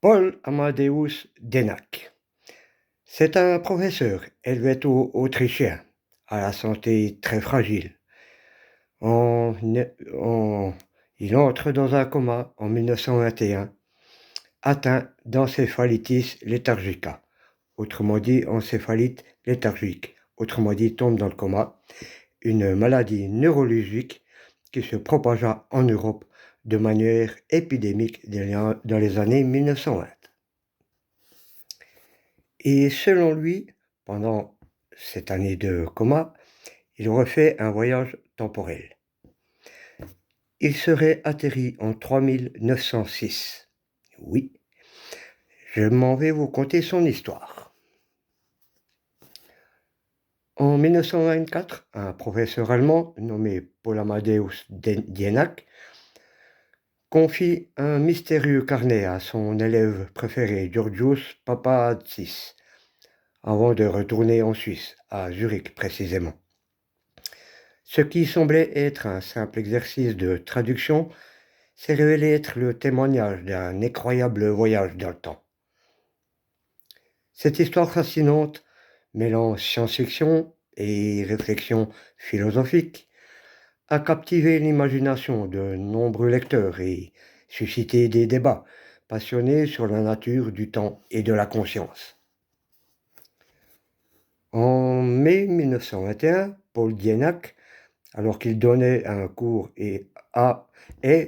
Paul Amadeus Denac. C'est un professeur helvéto-autrichien à la santé très fragile. En- il entre dans un coma en 1921, atteint d'encéphalitis léthargica, autrement dit encéphalite léthargique, autrement dit tombe dans le coma, une maladie neurologique qui se propagea en Europe de manière épidémique dans les années 1920. Et selon lui, pendant cette année de coma, il refait un voyage temporel. Il serait atterri en 3906. Oui, je m'en vais vous conter son histoire. En 1924, un professeur allemand nommé Paul Amadeus Dienack confie un mystérieux carnet à son élève préféré, Georgios Papatzis, avant de retourner en Suisse, à Zurich précisément. Ce qui semblait être un simple exercice de traduction s'est révélé être le témoignage d'un incroyable voyage dans le temps. Cette histoire fascinante mêlant science-fiction et réflexion philosophique a captivé l'imagination de nombreux lecteurs et suscité des débats passionnés sur la nature du temps et de la conscience. En mai 1921, Paul Dienack, alors qu'il donnait un cours est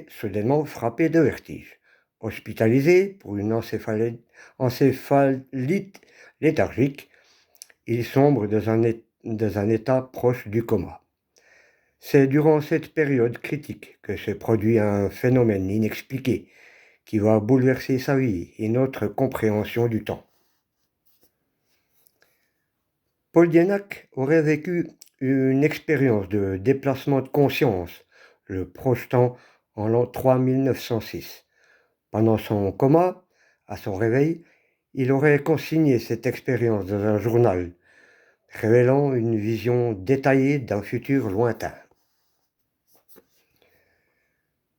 soudainement frappé de vertige. Hospitalisé pour une encéphalite léthargique, il sombre dans un état proche du coma. C'est durant cette période critique que se produit un phénomène inexpliqué qui va bouleverser sa vie et notre compréhension du temps. Paul Dienack aurait vécu une expérience de déplacement de conscience, le projetant en l'an 3906. Pendant son coma, à son réveil, il aurait consigné cette expérience dans un journal, révélant une vision détaillée d'un futur lointain.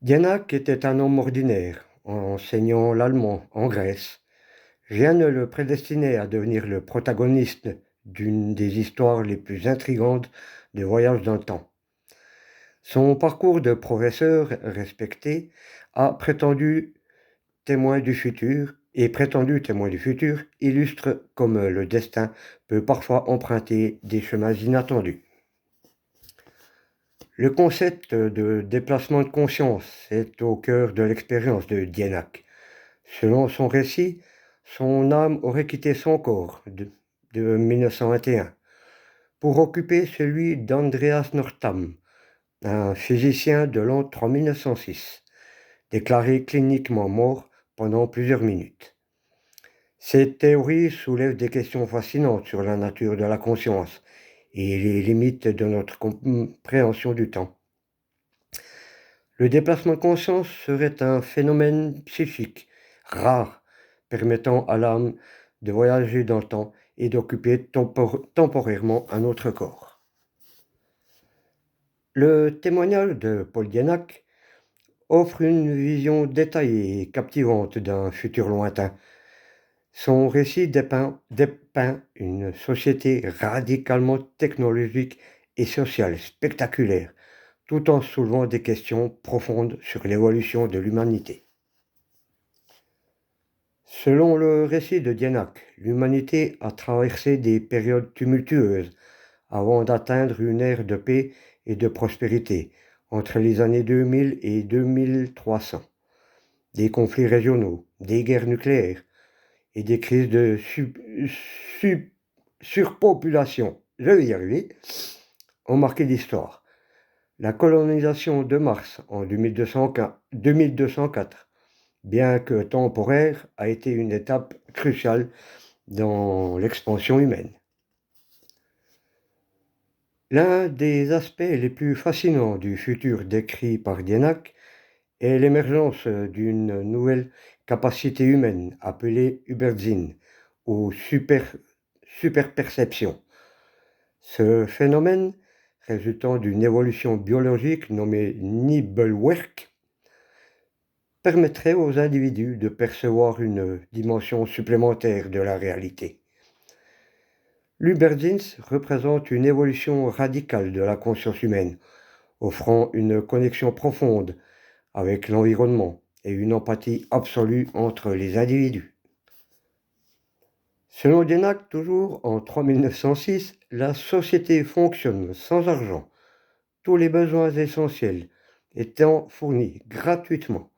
Dienack était un homme ordinaire, enseignant l'allemand en Grèce. Rien ne le prédestinait à devenir le protagoniste d'une des histoires les plus intrigantes de voyage dans le temps. Son parcours de professeur respecté a prétendu témoin du futur illustre comme le destin peut parfois emprunter des chemins inattendus. Le concept de déplacement de conscience est au cœur de l'expérience de Dienack. Selon son récit, son âme aurait quitté son corps de 1921 pour occuper celui d'Andreas Northam, un physicien de l'an 3906, déclaré cliniquement mort pendant plusieurs minutes. Cette théorie soulève des questions fascinantes sur la nature de la conscience et les limites de notre compréhension du temps. Le déplacement de conscience serait un phénomène psychique rare, permettant à l'âme de voyager dans le temps et d'occuper temporairement un autre corps. Le témoignage de Paul Dienack offre une vision détaillée et captivante d'un futur lointain. Son récit dépeint une société radicalement technologique et sociale spectaculaire, tout en soulevant des questions profondes sur l'évolution de l'humanité. Selon le récit de Dienack, l'humanité a traversé des périodes tumultueuses avant d'atteindre une ère de paix et de prospérité entre les années 2000 et 2300. Des conflits régionaux, des guerres nucléaires et des crises de surpopulation, je vais y arriver, ont marqué l'histoire. La colonisation de Mars en 2204, bien que temporaire, a été une étape cruciale dans l'expansion humaine. L'un des aspects les plus fascinants du futur décrit par Dienack est l'émergence d'une nouvelle capacité humaine appelée Übersinn ou superperception. Ce phénomène, résultant d'une évolution biologique nommée Nibelwerk, permettrait aux individus de percevoir une dimension supplémentaire de la réalité. L'Uberdienst représente une évolution radicale de la conscience humaine, offrant une connexion profonde avec l'environnement et une empathie absolue entre les individus. Selon Dienach, toujours en 3906, la société fonctionne sans argent, tous les besoins essentiels étant fournis gratuitement.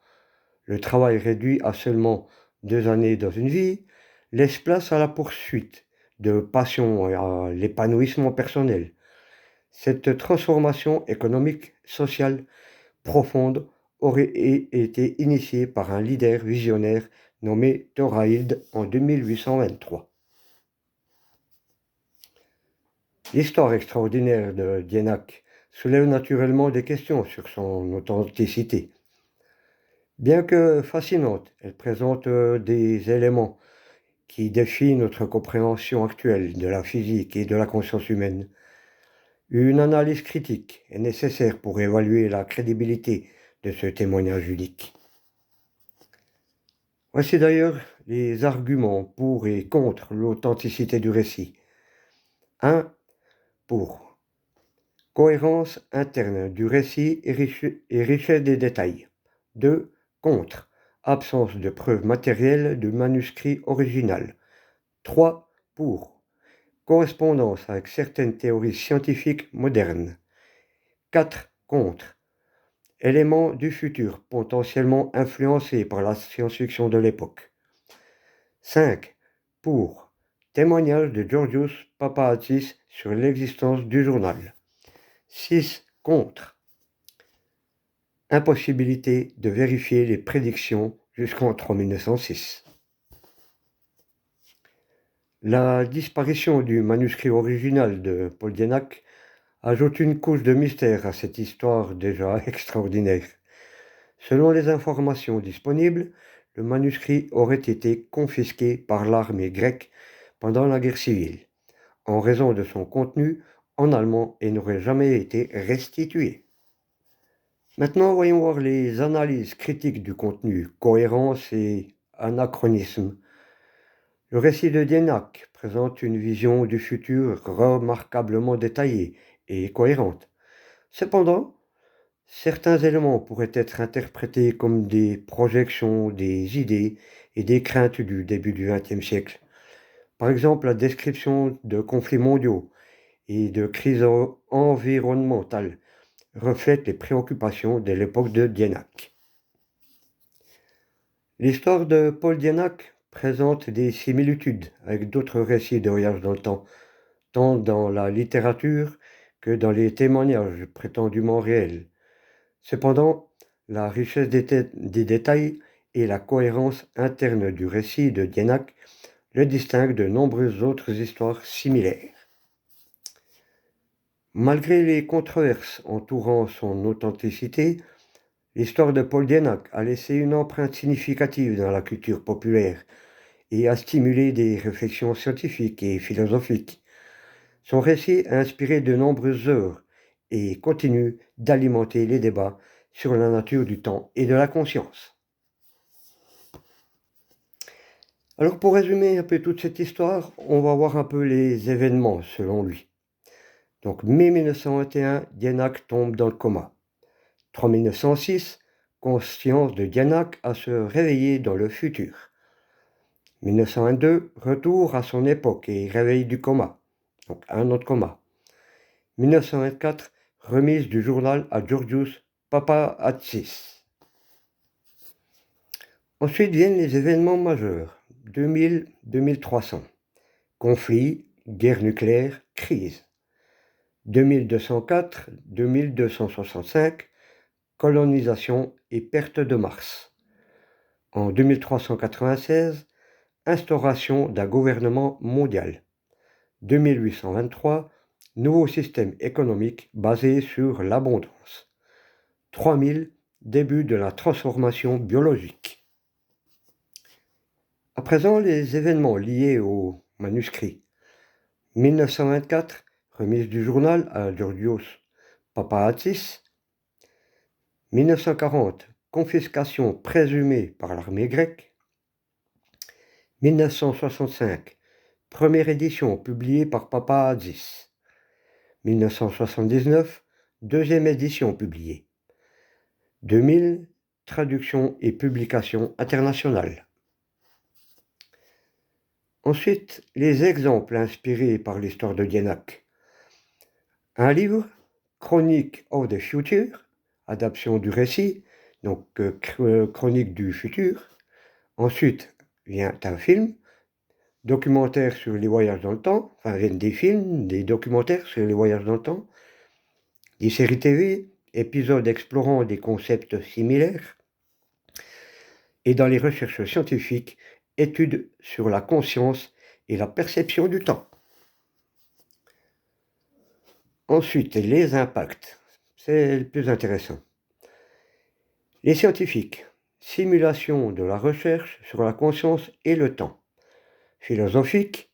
Le travail réduit à seulement 2 années dans une vie laisse place à la poursuite de passion et à l'épanouissement personnel. Cette transformation économique, sociale, profonde aurait été initiée par un leader visionnaire nommé Thorhilde en 2823. L'histoire extraordinaire de Dienach soulève naturellement des questions sur son authenticité. Bien que fascinante, elle présente des éléments qui défient notre compréhension actuelle de la physique et de la conscience humaine. Une analyse critique est nécessaire pour évaluer la crédibilité de ce témoignage unique. Voici d'ailleurs les arguments pour et contre l'authenticité du récit. 1. Pour cohérence interne du récit et richesse des détails. 2. Contre absence de preuves matérielles du manuscrit original. 3. Pour correspondance avec certaines théories scientifiques modernes. 4. Contre éléments du futur potentiellement influencés par la science-fiction de l'époque. 5. Pour témoignage de Georgios Papahatsis sur l'existence du journal. 6. Contre impossibilité de vérifier les prédictions jusqu'en 1906. La disparition du manuscrit original de Paul Dienach ajoute une couche de mystère à cette histoire déjà extraordinaire. Selon les informations disponibles, le manuscrit aurait été confisqué par l'armée grecque pendant la guerre civile, en raison de son contenu en allemand et n'aurait jamais été restitué. Maintenant, voyons voir les analyses critiques du contenu, cohérence et anachronisme. Le récit de Dienach présente une vision du futur remarquablement détaillée et cohérente. Cependant, certains éléments pourraient être interprétés comme des projections, des idées et des craintes du début du XXe siècle. Par exemple, la description de conflits mondiaux et de crises environnementales reflète les préoccupations de l'époque de Dienach. L'histoire de Paul Dienach présente des similitudes avec d'autres récits de voyage dans le temps, tant dans la littérature que dans les témoignages prétendument réels. Cependant, la richesse des détails et la cohérence interne du récit de Dienach le distinguent de nombreuses autres histoires similaires. Malgré les controverses entourant son authenticité, l'histoire de Paul Dienach a laissé une empreinte significative dans la culture populaire et a stimulé des réflexions scientifiques et philosophiques. Son récit a inspiré de nombreuses œuvres et continue d'alimenter les débats sur la nature du temps et de la conscience. Alors pour résumer un peu toute cette histoire, on va voir un peu les événements selon lui. Donc mai 1921, Dienach tombe dans le coma. 3906, conscience de Dienach à se réveiller dans le futur. 1922, retour à son époque et réveil du coma. Donc un autre coma. 1924, remise du journal à Georgios Papahatsis. Ensuite viennent les événements majeurs. 2000-2300. Conflit, guerre nucléaire, crise. 2204-2265, colonisation et perte de Mars. En 2396, instauration d'un gouvernement mondial. 2823, nouveau système économique basé sur l'abondance. 3000, début de la transformation biologique. À présent, les événements liés au manuscrit. 1924, remise du journal à Georgios Papahatsis. 1940, confiscation présumée par l'armée grecque. 1965, première édition publiée par Papahatsis. 1979, deuxième édition publiée. 2000, traduction et publication internationale. Ensuite, les exemples inspirés par l'histoire de Dienach. Un livre, Chronique of the Future, adaptation du récit, donc chronique du futur. Ensuite vient un film, documentaire sur les voyages dans le temps, enfin viennent des films, des documentaires sur les voyages dans le temps, des séries TV, épisodes explorant des concepts similaires, et dans les recherches scientifiques, études sur la conscience et la perception du temps. Ensuite, les impacts, c'est le plus intéressant. Les scientifiques, simulation de la recherche sur la conscience et le temps. Philosophique,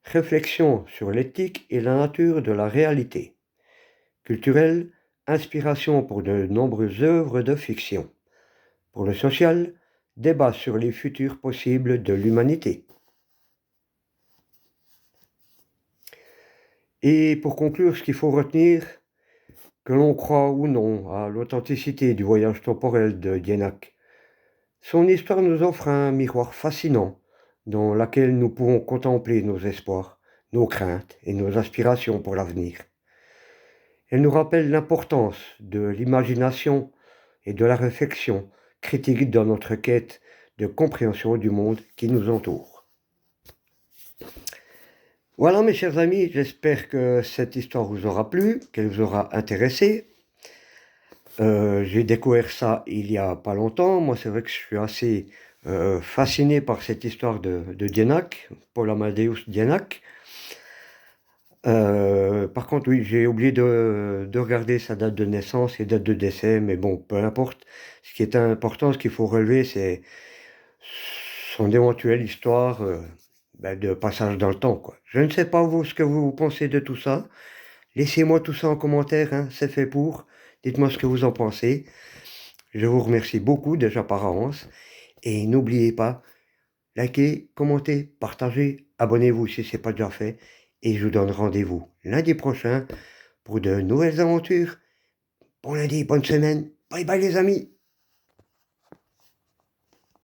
réflexion sur l'éthique et la nature de la réalité. Culturel, inspiration pour de nombreuses œuvres de fiction. Pour le social, débat sur les futurs possibles de l'humanité. Et pour conclure, ce qu'il faut retenir, que l'on croit ou non à l'authenticité du voyage temporel de Dienach, son histoire nous offre un miroir fascinant dans lequel nous pouvons contempler nos espoirs, nos craintes et nos aspirations pour l'avenir. Elle nous rappelle l'importance de l'imagination et de la réflexion critique dans notre quête de compréhension du monde qui nous entoure. Voilà mes chers amis, j'espère que cette histoire vous aura plu, qu'elle vous aura intéressé. J'ai découvert ça il y a pas longtemps. Moi c'est vrai que je suis assez fasciné par cette histoire de Dienach, Paul Amadeus Dienach. Par contre, oui, j'ai oublié de regarder sa date de naissance et date de décès, mais bon, peu importe. Ce qui est important, ce qu'il faut relever, c'est son éventuelle histoire de passage dans le temps, quoi. Je ne sais pas vous ce que vous pensez de tout ça. Laissez-moi tout ça en commentaire, hein, c'est fait pour. Dites-moi ce que vous en pensez. Je vous remercie beaucoup déjà par avance. Et n'oubliez pas, likez, commentez, partagez, abonnez-vous si ce n'est pas déjà fait. Et je vous donne rendez-vous lundi prochain pour de nouvelles aventures. Bon lundi, bonne semaine. Bye bye les amis.